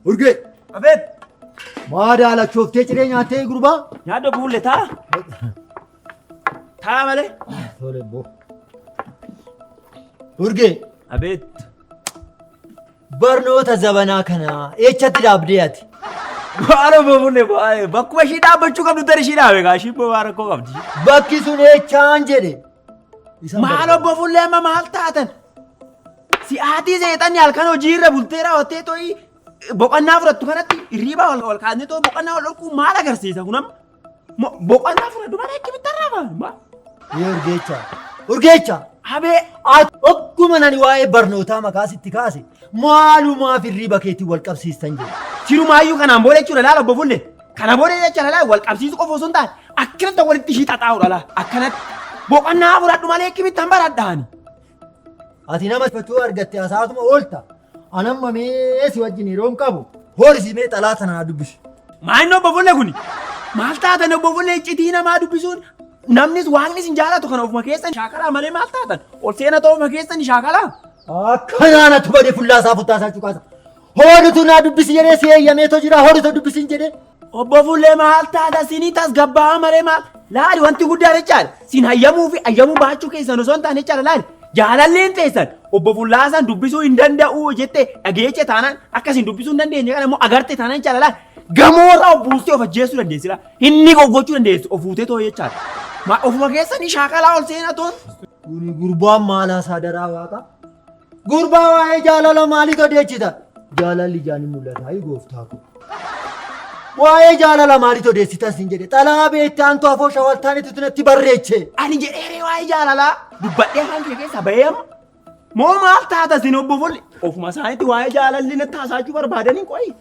Urgee. Abeet. Maadaa lakkooftee ciree nyaattee gurbaa? Nyaadda buulle taa. Taa malee. Tole boo. Urgee. Abeet. Barnoota zabanaa kanaa eechatti dhaabdee ati? Baara buulle bakkuma ishii dhaabbachuu qabdu tari ishii dhaabe gaa ishii boo rakkoo qabdi. Bakki sun eechaan jedhe. Maal obbo Fullee amma maal taatan? Si'aatii seexanni halkan hojii irra bultee raawwattee tooyi boqonnaa fudhattu kanatti hirriibaa wal kaasnee too boqonnaa wal dhorkuu maal agarsiisa kun amma boqonnaa fudhadhu malee ekki bittarraa Urgeecha. Abee akkuma nani waa'ee barnootaa maqaa sitti kaase maalumaaf hirriiba keetii wal qabsiistan jedhe. Sirumaayyuu kanaan booda jechuudha laala obbo Fullee kana booda jecha laala wal qabsiisu qofa osoo hin taane akkanatti walitti ishii xaxaa'udha laala akkanatti boqonnaa fudhadhu malee ekki bittan baradhaani. Ati nama fatuu argatte hasaasuma oolta. Anamma mee si wajjin yeroon qabu hoolisi mee xalaa tanaa dubbisu. Maanni obbo Fullee kuni maal taatan obbo Fullee iccitii namaa dubbisuun namnis waaqnis hin jaalatu kana ofuma keessan shaakalaa malee maal taatan ol seena ta'u ofuma keessan shaakalaa. Akkanaan ati badee fullaasaa futtaasaa cuqaasa. Hoolitu naa dubbisi jedhee si eeyyameetoo jira hoolitu dubbisiin jedhee. Obbo Fullee maal taata sinii tasgabbaa malee maal laali wanti guddaa jechaadha sin hayyamuu fi hayyamuu baachuu keessan osoo hin taane jechaadha laali. Jaalalleen teessan obbo Fullaasaan dubbisuu hin danda'u jettee dhageeche taanaan akkasiin dubbisuu hin dandeenye kana immoo agarte taanaan jaalalaa gamoorraa buustee of ajjeessuu dandeessila inni goggoochuu dandeessu of fuutee too jechaadha. Ofuma keessanii shaakalaa ol seenaa toon. Kuni gurbaan maalaasaa daraa waaqa. Gurbaa waa'ee jaalala maaliif odeessita? Jaalalli ijaan hin mul'ata ayi gooftaa kun. Waa'ee jaalala maaliif odeessitas hin jedhe xalaa beektaa antu afoo shawaltaanitu tunatti barreeche. Ani jedheeree waa'ee jaalalaa dubbadhee afaan kee keessa bahee amma moo maal taata sin obbo Fullee ofuma isaaniitti waa'ee jaalalli natti haasa'achuu barbaadanii qoyi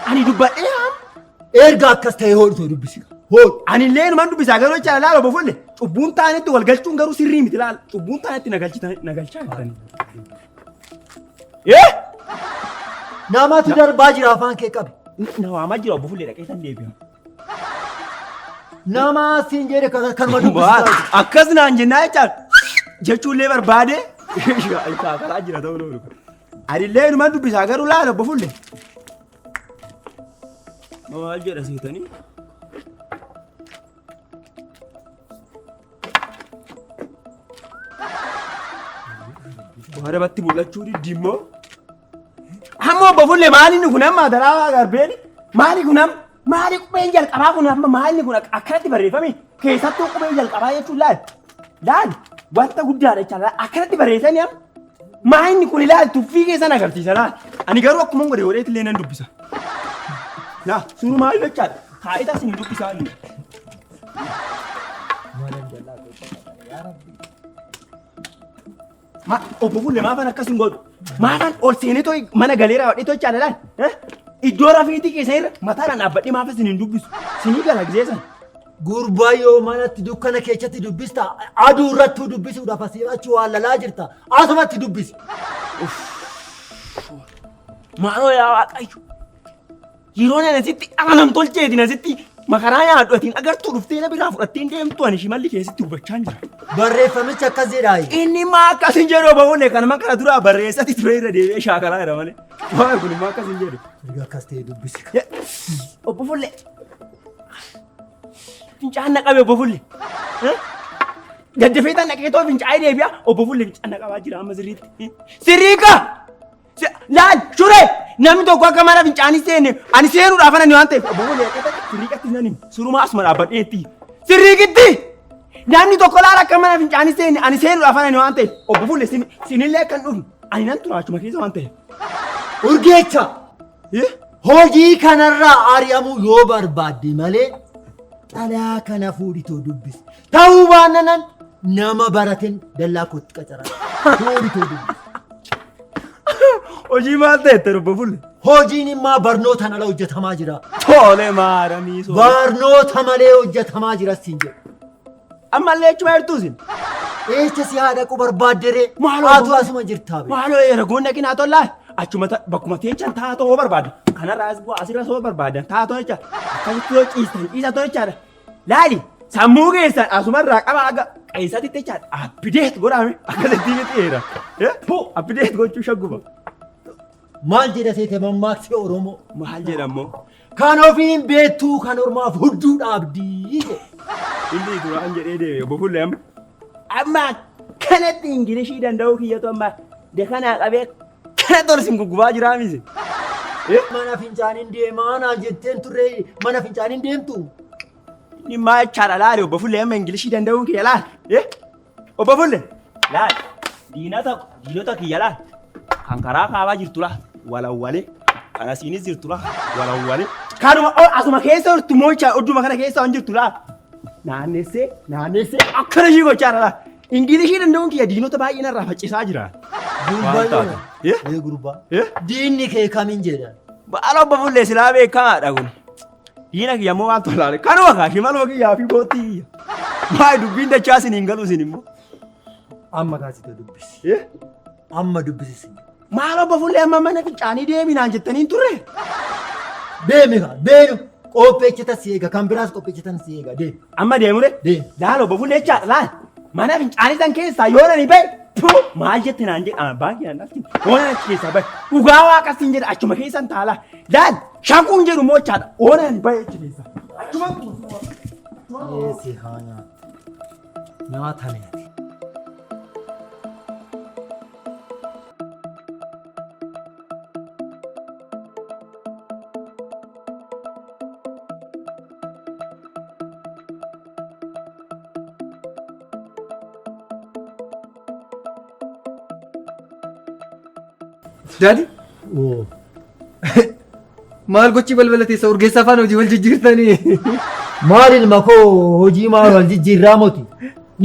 ani dubbadhee amma. Erga akkas ta'e hooltoo dubbisi. Ani illee numan dubbisaa garuu jecha laala obbo Fullee cubbuun taanitti wal galchuun garuu sirrii miti laala cubbuun taanitti nagalchaa jirani. Namatu darbaa jira afaan kee qabe. Nama jira obbo Fullee dhaqee san deebi'a. Nama siin jedhe kanuma dubbisa. Akkas naan jennaa jechuullee barbaade shaakalaa jira ta'uu loolu. Ani illee numan dubbisaa garuu laala obbo Fullee. Maal jedha seetanii? Baara batti mul'achuu diddiimmoo. Amma obbo Fullee maaliin kun amma daraa garbeeni maali kun amma maali qubeen jalqabaa kun amma maali kun akkanatti barreeffame keessattuu qubeen jalqabaa jechuun laal wanta guddaadha jechaadha akkanatti barreessanii amma maali kun ilaal tuffii keessan agarsiisa laal ani garuu akkuma godhe godheetti illee nan dubbisa. Laa sunu maali jechaadha kaa'itaa sin dubbisaa illee. Obbo Fullee maafan akkas hin godhu maafan ol seenetoo mana galeeraa wadheetoo jechaadha laal iddoo rafiitii keessa irra mataadhaan dhaabbadhee maafa sin hin dubbisu sinii galagiseessan. Gurbaa yoo manatti dukkana keessatti dubbista aduu irrattuu dubbisuudhaaf asii achi waan lalaa jirta asumatti dubbisi. Maaloo yaa Waaqayyo yeroo nana sitti aanam tolcheetiin asitti makaraa yaaddotiin agartuu dhuftee na biraa fudhatteen deemtu ani shimalli keessatti hubachaa jira. Barreeffamichi akkas jedhaayi. Inni maa akkas hin jedhu obbo Fullee kanuma kana duraa barreessati ture irra deebi'ee shaakalaa jira malee. Waa kun maa akkas hin jedhu. Erga akkas ta'e dubbisi. Obbo Fullee. Fincaan na qabe obbo Fullee. Gaddafeetaan naqeetoo fincaa'ee deebi'a obbo Fullee fincaan na qabaa jira amma sirriitti. Sirriika! Laal shure namni tokko akka mana fincaanis seenne ani seenuudhaaf ani waan ta'eef obbo Fullee sirriiqatti nan hima surumaa asuma dhaabbadheetti. Sirriiqitti namni tokko laal akka mana fincaanis seenne ani seenuudhaaf ani waan ta'eef obbo Fullee sinillee kan dhufu ani nan turaachuma keessa waan ta'eef. Urgeecha hojii kanarraa ari'amuu yoo barbaadde malee xalaa kana fuudhitoo dubbisi. Ta'uu baannaan nama barateen dallaa kootti qacaraa fuudhitoo dubbisi. Hojii maal ta'etti obbo Fullee? Hojiin immoo barnootaan ala hojjetamaa jira. Tole maaramii soo. Barnoota malee hojjetamaa jira siin jedhu. Ammallee achuma jirtuusin. Eecha si haadha qu barbaadderee haatu asuma jirtaa be. Maaloo ragoonni dhaqinaa tollaa achuma bakkuma teechan taatoo barbaada. Kanarraas bu'aa asirra soo barbaada taatoo jecha akkasitti yoo ciisa too jechaadha. Laali sammuu keessan asumarraa qaba aga qeessatti jechaadha abbideet godhame akkasitti miti eera. Appideet gochuu shagguma. Maal jedha seete mammaaksi Oromoo? Maal jedhamoo? Kan ofiin beektuu kan ormaaf hudduu dhaabdii. Inni duraan jedhee deeme obbo Fullee amma. Amma kanatti Ingilishii danda'uu kiyyatu amma dekanaa qabee kana dorsin gugubaa jiraa miti. Mana fincaaniin deemaa naan jetteen turre mana fincaaniin deemtu. Inni maa jechaadha laale obbo Fullee amma Ingilishii danda'uu kiyya laale. Obbo Fullee laale diinota kiyya laale kan karaa kaabaa jirtu laale walawwalee kan asiinis jirtu laale walawwalee kanuma asuma keessa jirtu mocha odduma kana keessa waan jirtu laale naannessee akkana ishii gochaadha laale. Ingilishii danda'uun kiyya diinota baay'ee narraa faccisaa jira. Gurbaa. Diinni kee kamiin jedha? Baala obbo Fullee silaa beekamaadha kun. Diina kiyya immoo waan tolaale. Kanuma kaashii maluma kiyyaa fi boottii kiyya. Maali dubbiin dachaa isin hin galu isin immoo. Amma kaasite dubbisi. Amma dubbisi. Maal obbo Fullee amma mana fincaanii deeminaan jettaniin turre? Deemi kaa deemu. Qopheechita si eega kan biraas qopheechitan si eega deemi. Amma deemure? Deemi. Laal obbo Fullee jechaadha laal. Mana fincaanii san keessaa yoo nani bahe maal jette naan jedha baay'ee natti. Oona achi keessaa bahe dhugaa waaqasin jedha achuma keessan taala. Laal shankuun jedhu mochaadha. Oona ani bahe achi keessaa. Achuma Yeesi haa nyaata. Nyaata meeti. Daadi? Maal gochi balbalateessa urgeessa afaan hojii wal jijjiirtanii? Maal ilma koo hojii maal wal jijjiirraa moti?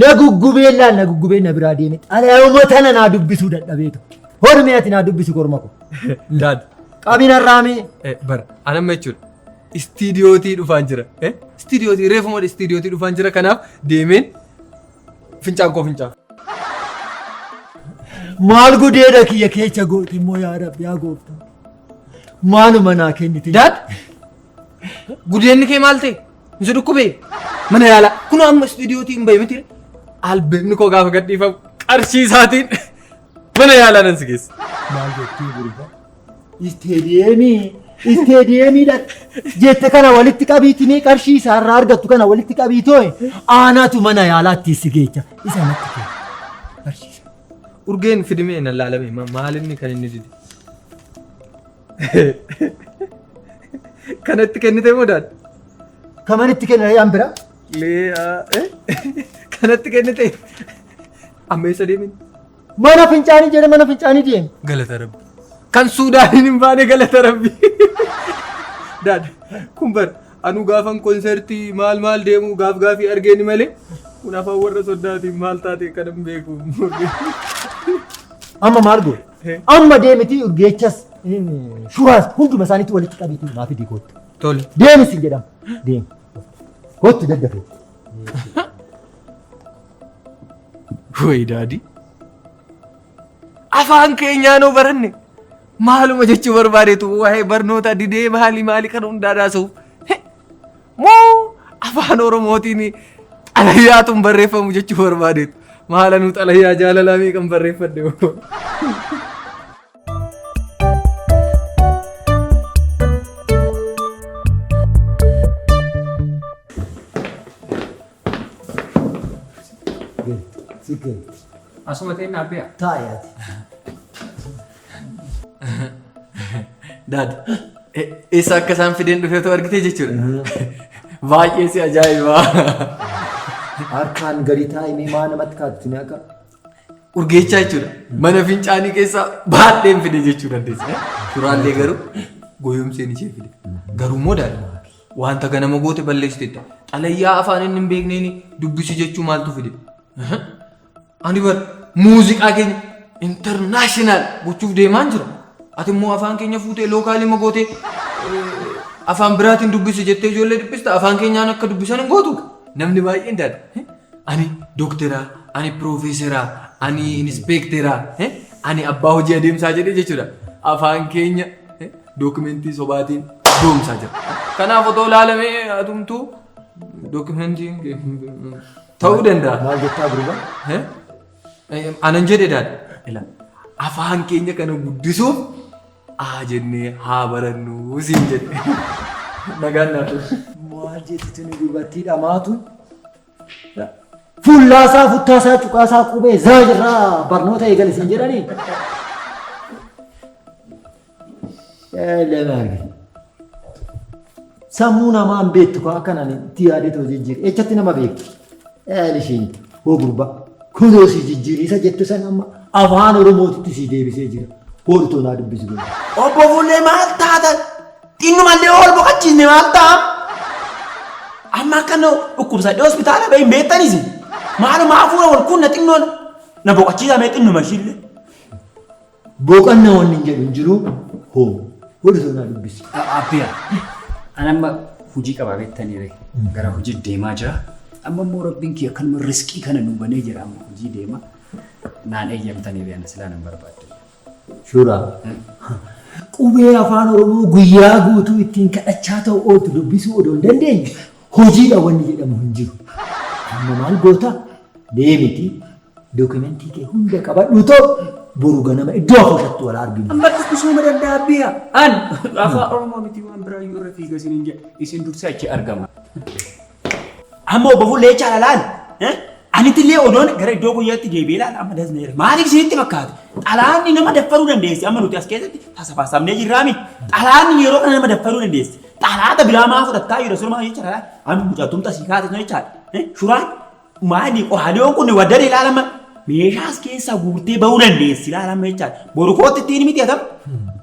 Na guggubeen na biraa deeme. Xalayaa'uma tana naa dubbisuu dadhabeetu. Hormee ati naa dubbisu korma ko. Daadi? Qabina raamee. Bara anamma jechuudha. Istiidiyootii dhufaan jira. Istiidiyootii reefuma istiidiyootii dhufaan jira kanaaf deemeen fincaan koo fincaan. Maal gudeedha kiyya keessa gooti immoo yaa Rabbi yaa gooftaa. Maaluma naa kennite. Daad? Gudeenni kee maal ta'e? Nsi dhukkubee? Mana yaalaa. Kun amma istiidiyootii hin bahe miti. Albeemni koo gaafa gadhiifamu qarshii isaatiin mana yaalaa nan si geessa. Maal jettii gurba? Isteediyeemiidha. Jette kana walitti qabiitii qarshii isaarraa argattu kana walitti qabiitoo aanaatu mana yaalaatti si geecha. Isa natti kenna. Qarshii. Urgeen fidimee nan laalame maalinni kan inni dide. Kanatti kennite moo daad? Kamanitti kenna yaan bira? Kanatti kennite. Ammeessa deemin. Mana fincaanii jedhe mana fincaanii deemi. Galata Rabbi. Kan Suudaaniin hin baane galata Rabbi. Daad kun bar anu gaafan konsertii maal deemu gaafii argeeni malee kun afaan warra soddaatiin maal taate kan hin beeku. Amma maal godhe? Amma deemiti urgeechas shuraas hunduma isaaniitti walitti qabiitu naaf hidhii kootu. Tole. Deemis hin jedhamu. Deemi. Kootu daddafee. Woy daadi. Afaan keenyaanoo baranne maaluma jechuu barbaadeetu waa'ee barnoota didee maali kan hundaa daasuuf. Moo afaan Oromootiin xalayaatuun barreeffamu jechuu barbaadeetu. Maalanuu xalayaa jaalalaa meeqan barreeffadde. Asuma ta'e naabbiyaa. Taayaati. Daad eessa akka isaan fideen dhufeetu argite jechuudha. Baay'ee si ajaa'ibaa. Harkaan gadi taa'imee maa namatti kaatti ni akka? Urgeechaa jechuudha. Mana fincaanii keessaa baadheen fide jechuu dandeessa. Suraallee garuu goyoomseen ishee fide. Garuu immoo daadhi wanta ganama goote balleessiteetta. Xalayyaa afaan inni hin beekneen dubbisi jechuu maaltu fide? Ani bar muuziqaa keenya intarnaashinaal gochuuf deemaan jira. Ati immoo afaan keenya fuutee lookaalii ma gootee afaan biraatiin dubbisi jettee ijoollee dubbista afaan keenyaan akka dubbisan hin gootu. Namni baay'een daadha. Ani dookteraa, ani piroofeesaraa, ani inspeekteraa, ani abbaa hojii adeemsaa jedhee jechuudha. Afaan keenya dookumentii sobaatiin doomsaa jira. Kanaaf otoo ilaalamee atumtuu dookumentiin ta'uu danda'a. Maal jettaa gurbaa? Anan jedhe daadha. Afaan keenya kana guddisuuf jennee haa barannu siin jedhe. Nagaan naatu. Maal jettituun dubartii dhamaatu fuullaasaa futtaasaa cuqaasaa qubee zaa jirraa barnoota eegalisiin jedhanii. Sammuu namaan beektu kan akkanaan itti yaadetoo jijjiirri. Ejjatti nama beektu. Ishiin hoo gurbaa kunoo si jijjiirri isa jettu san amma afaan Oromootitti si deebisee jira. Hooltoo naa dubbisu godha. Obbo Fuullee maal taata? Xinnumallee ol boqachiisne maal ta'a? Amma akkana dhukkubsadhee hospitaala bahin beektanis maaluma hafuura wal kunna xinnoon na boqachiisaa mee xinnuma ishiillee. Boqannaa wanni hin jedhu hin jiru hoo hooltoo naa dubbisu. Abbiya anamma hojii qabaa beektanii gara hojii deemaa jira. Amma immoo rabbiin kiyya akkanuma riskii kana nu banee jira amma hojii deema. Naan eeyyamtanii beekna silaa nan barbaadde. Suuraa. Qubee afaan Oromoo guyyaa guutuu ittiin kadhachaa ta'u ooltu dubbisuu odoo hin dandeenye hojiidha wanni jedhamu hin jiru. Amma maal goota deemiti dookumentii kee hunda qabadhu ta'u boru ganama iddoo afooshattu wal arginu. Amma dubbisuu ma danda'a abbiya. An afaan Oromoo miti waan biraa yoo irra fiiga isin hin jedhe isin dursa achi argama. Amma obbo Fuullee chaalalaan anitillee odoon gara iddoo guyyaatti deebi'ee ilaala amma dasneera. Maaliif isinitti fakkaate? Xalaanni nama daffaruu dandeessi. Amma nuti as keessatti tasafaasafnee jirraami. Xalaanni yeroo kana nama daffaruu dandeessi. Xalaata biraa maa fudhattaa jiru surumaa jechaadha. Amma mucaatumta sii kaate jechaadha. Shuraan maali qohaaliyoon kun waddana ilaalama. Meeshaas keessaa guurtee bahuu dandeessi ilaalama jechaadha. Boru kootti ittiin miti atam.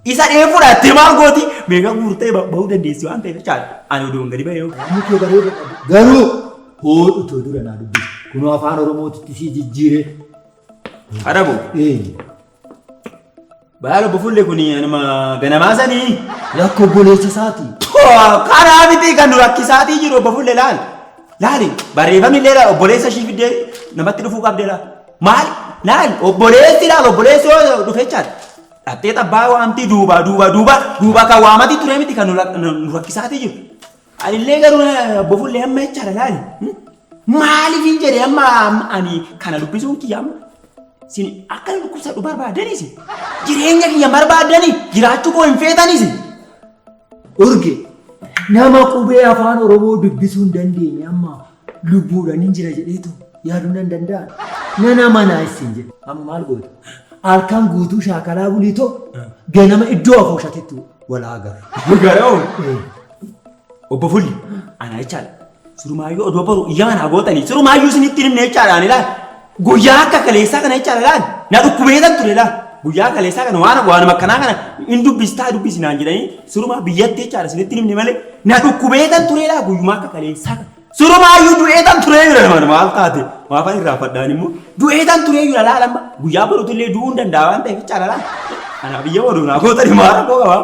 Isa fudhattee maal gooti? Meeshaa guurtee bahuu dandeessi waan ta'eef jechaadha. Ani oduun gadi bahee. Mukee bareeda qabu. Garuu hoodhutoo dura naa dubbisu. Kunoo afaan Oromootitti si jijjiire. Arabu. Baala obbo Fuullee kun anuma ganamaa sanii. Lakko obboleessa isaati. Karaa miti kan nu rakkisaatii jiru obbo Fuullee laal. Laali barreeffamni illee obboleessa ishii fiddee namatti dhufuu qabdee laal. Maal? Laal obboleessi laal obboleessi yoo dhufe jechaadha. Dhattee tabbaa waamtii duuba kan waamatii ture miti kan nu rakkisaatii jiru. Anillee garuu obbo Fuullee amma jechaadha laali. Maaliif hin jedhee amma ani kana dubbisuun kiyya amma. Sin akka dhukkubsadhu barbaadanis jireenya kiyya barbaadanii jiraachuu koo hin feetanis. Urge nama qubee afaan Oromoo dubbisuu hin dandeenye amma lubbuudhaan hin jira jedheetu yaaduu nan danda'a. Nana manaa isin jedhe. Amma maal goota? Halkan guutuu shaakalaa buliitoo ganama iddoo afooshatetti wal agarra. Garuu obbo Fuullee ana jechaadha. Surumaayyuu odoo baru iyyaa manaa gootanii surumaayyuu isinitti himne jechaadhaan ilaali. Guyyaa akka kaleessaa kana jechaadha laal. Na dhukkubeetan ture laal. Guyyaa kaleessaa kana waan akkanaa kana hin dubbisi naan jedhanii surumaa biyyatti jechaadha isinitti himne malee na dhukkubeetan ture laal guyyuma akka kaleessaa kana. Surumaayyuu du'eetan ture jira nama maal taate maafan irraa fadhaan immoo du'eetan ture jira laal amma guyyaa baruutullee du'uu hin danda'a waan ta'eef jechaadha laal. Kanaaf iyya oduu naa gootanii maal rakkoo qabaa?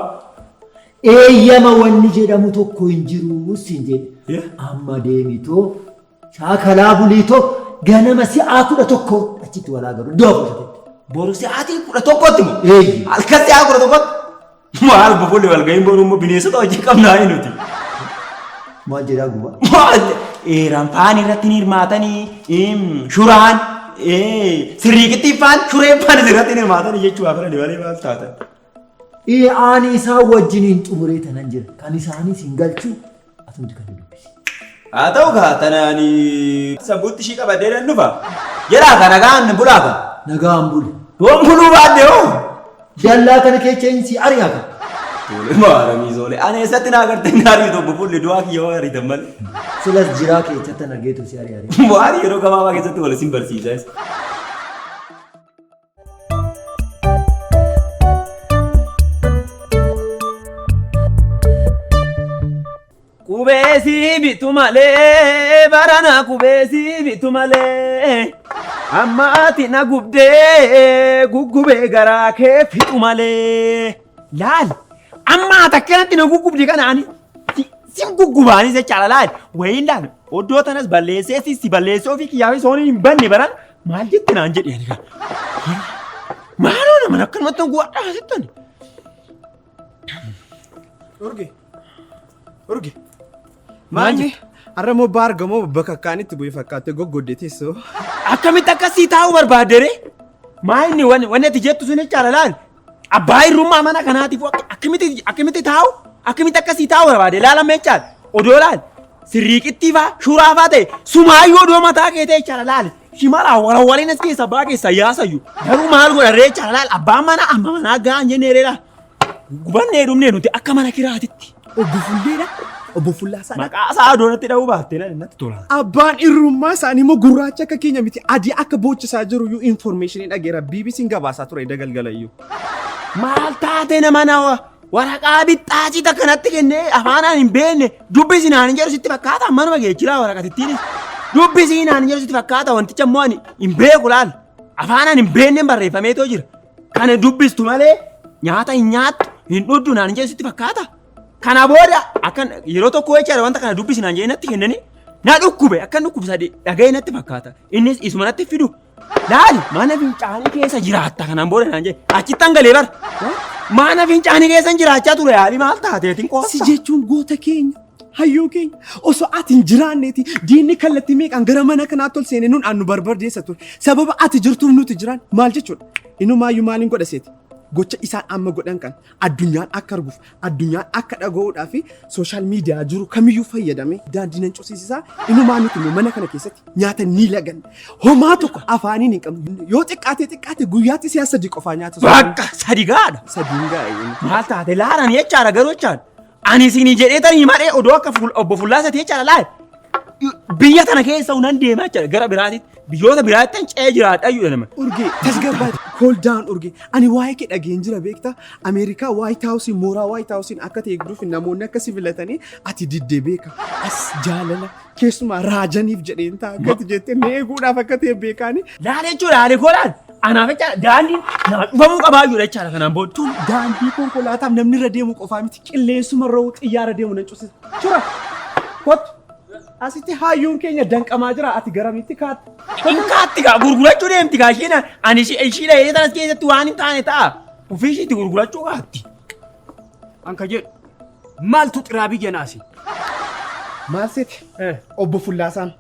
Eeyyama wanni jedhamu tokko hin jiru siin jedhe. Amma deemitoo shaakalaa buliitoo ganama si'aa 11 achitti wal agaru iddoo afooshatetti. Boru si'aatii 11tti moo? Halkan si'aa 11tti? Maal obbo Fuullee wal gahiin boru immoo bineensota hojii qabnaa nuti. Maal jedhaa gubbaa? Maal ranfaan irratti ni hirmaatanii shuraan sirriiqittiiffaan shureeffaan irratti ni hirmaatanii jechuu hafa malee maal taatan? Ani isaan wajjiniin xumuree tanan jira. Kan isaanii siin galchuu asumti kan dubbisi. Haa ta'u kaa tanaani sabbuutti ishii qabadee nan dhufa. Jedhaa ka nagaan bulaa ka. Nagaan bulu. Doon buluu baadde hoo? Dallaa kana keessa hin si ari'aa ka. Tole maaramii soole. Ani eessatti naa agartee ni ariitu obbo Fuullee du'aa kiyya waa ariitan malee. Silas jiraa keessatti an argeetu si ari'aa. Waan yeroo gabaabaa keessatti wal isin barsiisa. Kubeesi bitu malee barana kubeesi bitu malee amma ati na gubdee guggubee garaa kee fixu malee laal amma ati akkanatti na guggubdi kanaani sin guggubaani jechaadha laal wayiin laal oddoo tanas balleessee si balleessee ofii kiyyaafii soonii hin banne baran maal jetti naan jedhee maaloo nama akkanumatti guwadhaa sittani. Urge. Maanyi arramoo baargamoo bakka kaanitti bu'ee fakkaate goggodde teessoo. Akkamitti akkasii taa'uu barbaadere? Maayinni wanni ati jettu sun jechaadha laal. Abbaa hirrummaa mana kanaatiif akkamitti taa'u? Akkamitti akkasii taa'u barbaade? Ilaala meechaan odoo laal sirriiqittii faa shuraa faa ta'e sumaayyuu odoo mataa kee ta'e jechaadha laal. Shimala warawwaliin as keessa abbaa keessa yaasayyuu. Garuu maal godharree jechaadha laal abbaan mana amma manaa gahaan jenneeree laal. Gubannee dhumnee nuti akka mana kiraatitti. Obbo Fulleedha. Obbo Fullaasaa. Maqaa isaa adoonatti dha'uu baattee natti tola. Abbaan irrummaa isaanii immoo gurraacha akka keenya miti adii akka boochisaa jiru iyyuu informationii dhageera BBC'n gabaasaa ture dagalgalayyuu. Maal taate nama nawa waraqaa bixxaacii takkanatti kennee afaanaan hin beekne dubbisinaan hin jedhu sitti fakkaata manuma geejjiraa waraqatittiin dubbisinaan hin jedhu sitti fakkaata wanticha immoo ani hin beeku laal afaanaan hin beekneen barreeffameetoo jira kana dubbistu malee nyaata hin nyaattu hin dhuddu naan hin jedhu sitti fakkaata. Kana booda akkan yeroo tokko jechaadha wanta kana dubbisinaan jee natti kennanii na dhukkube akkan dhukkubsa dhaga'ee natti fakkaata innis isuma natti fidu laali mana fincaanii keessa jiraatta kanaan booda naan jee achitti hangalee bara mana fincaanii keessa jiraachaa ture yaali maal taateetiin qoosa. Si jechuun goota keenya hayyuu keenya osoo ati hin jiraanneeti diinni kallattii meeqaan gara mana kanaatti ol seenee nuun nu barbadeessa ture sababa ati jirtuuf nuti jiraan maal jechuudha inumaayyuu maaliin godha seeti. Gocha isaan amma godhan kan addunyaan akka arguuf addunyaan akka dhaga'uudhaa fi sooshaal miidiyaa jiru kamiyyuu fayyadamee daandii nan cosiisisaa inumaa nuti mana kana keessatti nyaata ni lagan homaa tokko afaaniin hin qabne yoo xiqqaate guyyaatti si'a sadii qofaa nyaata. Bakka sadi gaadha. Sadiin gaa'e. Maal taate laalan jechaadha garuu jechaadha. Ani isinii jedhee tanii maree odoo akka obbo Fullaasati jechaadha laal. Biyya tana keessa unan deemaa jechaadha gara biraatitti biyyoota biraatti ce'ee jiraadha iyyuu nama. Urgee tasgabbaati. Cool down urgee ani waa'ee kee dhageen jira beektaa Ameerikaa White House mooraa White House akka ta'e gudduuf namoonni akka sibilatanii ati diddee beeka as jaalala keessumaa raajaniif jedheen ta'a akkati jettee eeguudhaaf akka ta'e beekaani. Laala jechuudha haali koolaan anaaf jechaadha daandiin nama dhufamuu qabaayyuu jechaadha kanaan boodduun. Daandii konkolaataaf namni irra deemu qofaa miti qilleensuma irra xiyyaara deemu nan cusisa. Jura kottu. Asitti hayyuun keenya danqamaa jira ati garamitti kaatti. Inkaatti gaa gurgurachuu deemti gaa isheen ani ishii dhahee tanas keessatti waan hin taane ta'a. Ofii ishiitti gurgurachuu gaatti. Anka jedhu maaltu xiraa biyya naasi? Maal seeti? Obbo Fullaasaan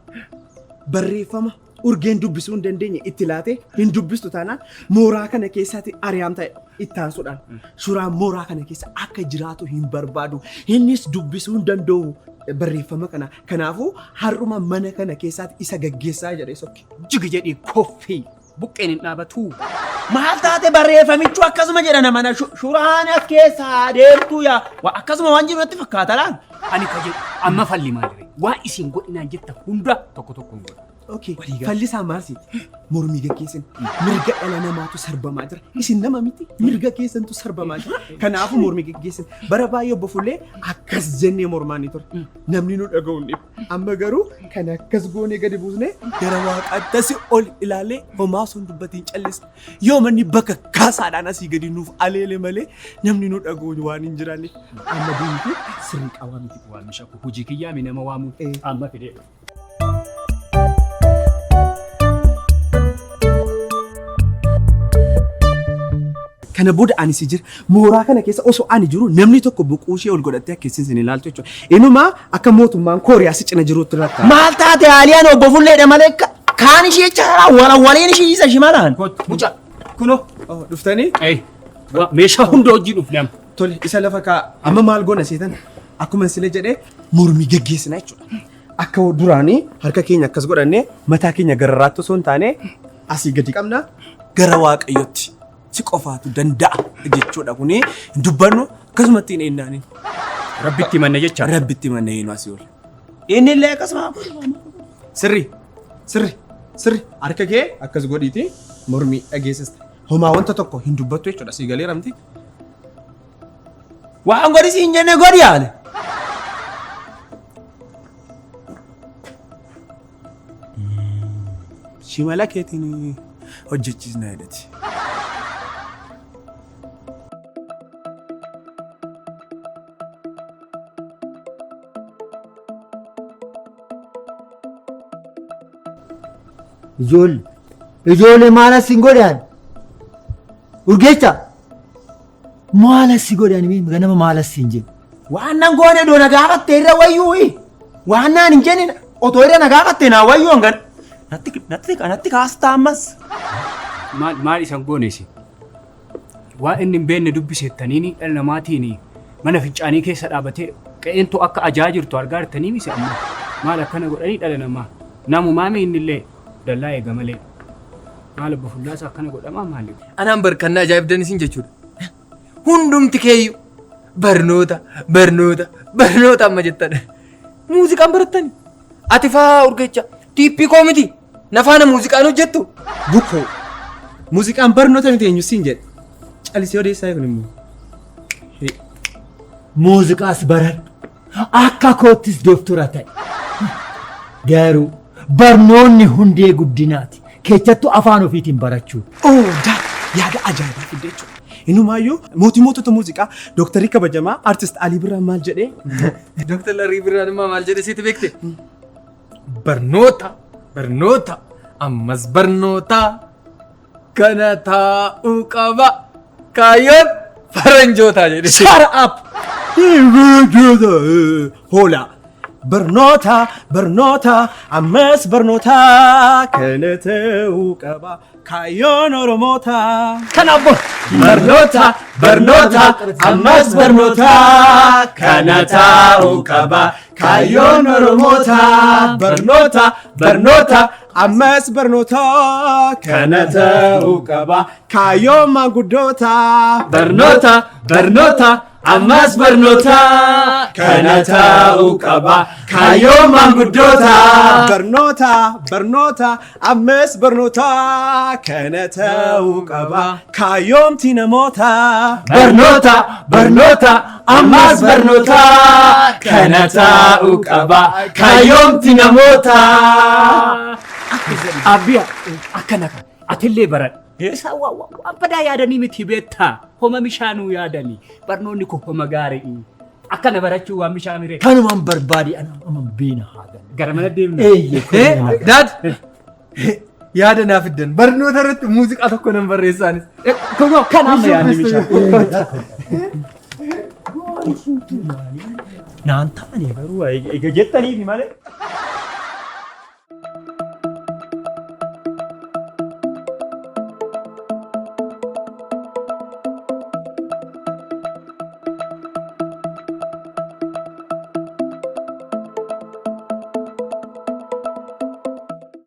barreeffama urgeen dubbisuu hin dandeenye itti laatee hin dubbistu taanaan mooraa kana keessatti ari'am ta'e itti aansuudhaan suuraan mooraa kana keessa akka jiraatu hin barbaadu innis dubbisuu hin danda'u. Barreeffama kana kanaafuu har'uma mana kana keessatti isa gaggeessaa jedhee sokke. Jigi jedhii koffii buqqeen hin dhaabatu. Maal taate barreeffamichu akkasuma jedhana mana shuraan as keessaa deemtuu yaa akkasuma waan jiru natti fakkaata laan. Ani ka jedhu amma falli maalire waan isin godhinaan jetta hunda tokko tokko hin godhu. Okay. Fallisaa maalsiiti? Mormii gaggeessan mirga dhala namaatu sarbamaa jira. Isin nama miti mirga keessantu sarbamaa jira. Kanaafuu mormii gaggeessan bara baay'ee obbo Fullee akkas jennee mormaanii ture. Namni nu dhaga'u hin dhibu. Amma garuu kan akkas goonee gadi buusnee gara waaqaatti ol ilaalee homaa osoo hin dubbatiin callisa. Yoo manni bakka kaasaadhaan asii gadi nuuf aleele malee namni nu dhaga'u waan hin jiraanne. Amma deemtee sirrii qabaa miti. Waan mishaku hojii kiyyaami nama waamu amma fidee. Kana booda ani si jira mooraa kana keessa osoo ani jiru namni tokko buquushee ol godhattee akkasiin sin ilaaltu jechuudha. Inumaa akka mootummaan Kooriyaa si cina jiruutti rakkaa. Maal taate Aliyaan obbo Fulleedha malee kaan ishee jechaadha waliin ishee isa shimalaan. Mucaa kunoo dhuftanii? Meeshaa hunda hojii dhufnaan. Tole isa lafa kaa amma maal goona seetan akkuma sile jedhee mormii gaggeessina jechuudha. Akka duraanii harka keenya akkas godhannee mataa keenya gararraatti osoo hin taane asii gadi qabna gara waaqayyotti. Si qofaatu danda'a jechuudha kuni dubbannu akkasumatti hin eenyaanin. Rabbitti manna jecha. Rabbitti manna eenyu asii ol. Inni illee akkasuma. Sirri harka kee akkas godhiiti mormii dhageessista. Homaa wanta tokko hin dubbattu jechuudha sii galee ramti. Waan godhisi hin jenne godhi yaale. Shimala keetiin hojjechiisna jedhati. Ijoollee maal asii godhan? Urgeecha maal asii godhan ganama maal asii hin jennu? Waan nan goone doona gaafattee irra wayyuu waan naan hin jenne otoo irra na gaafattee naa wayyuu hangan natti kaastaa ammas. Maal isan gooneesi? waan inni hin beekne dubbiseettanii dhala namaatiin mana fincaanii keessa dhaabatee qe'eentu akka ajaa jirtu argaa jirtanii mise amma maal akkana godhanii dhala namaa namumaa inni illee dallaa eega malee maal abba fullaasa akkana godhamaa maali? Anaan barkannaa ajaa'ibdan isin jechuudha. Hundumti keeyyuu barnoota barnoota barnoota amma jettan. Muuziqaan barattani. Ati faa urgeecha tiippii koo miti. Nafaana muuziqaan hojjettu. Bukkoo muuziqaan barnoota miti eenyu siin jedhe calisee odeessaa kun immoo. Muuziqaas baradhu. Akka koottis doktora ta'e. Garuu barnoonni hundee guddinaati. Keessattuu afaan ofiitiin barachuu. Yaada ajaa'ibaa fidde jechuudha. Inumaayyuu mootota muuziqaa dooktarii kabajamaa artist Alii Birraan maal jedhee? Dooktar Alii Birraan immoo maal jedhe sitti beekte? Barnoota barnoota ammas barnoota kana taa'uu qaba kaayyoon faranjootaa jedhe. Shut up! Hola! Barnoota ammas barnoota kana ta'uu qaba kaayyoon Oromoota. Kanaafuu barnoota ammas barnoota kana taa'uu qaba kaayyoon Oromoota. Barnoota ammas barnoota kana ta'uu qaba kaayyoon maanguddoota. Barnoota ammas barnoota kana taa'uu qaba kaayyoon maanguddoota. Barnoota ammas barnoota kana ta'uu qaba kaayyoomti namoota. Barnoota ammas barnoota kana taa'uu qaba kaayyoomti namoota. Abbiya akkana kan atillee baradhu. Waan badaa yaadanii miti beektaa homa bishaanuu yaadanii barnoonni kun homa gaarii akkana barachuu waan bishaan miree. Kanumaan barbaade aman beena haagan. Gara mana deemna. Daad yaada naaf fiddan barnoota irratti muuziqaa tokko nan barreessaanis. Kunoo kan amma yaadni bishaan. Naan ta'anii Garuu eega jettaniifi malee.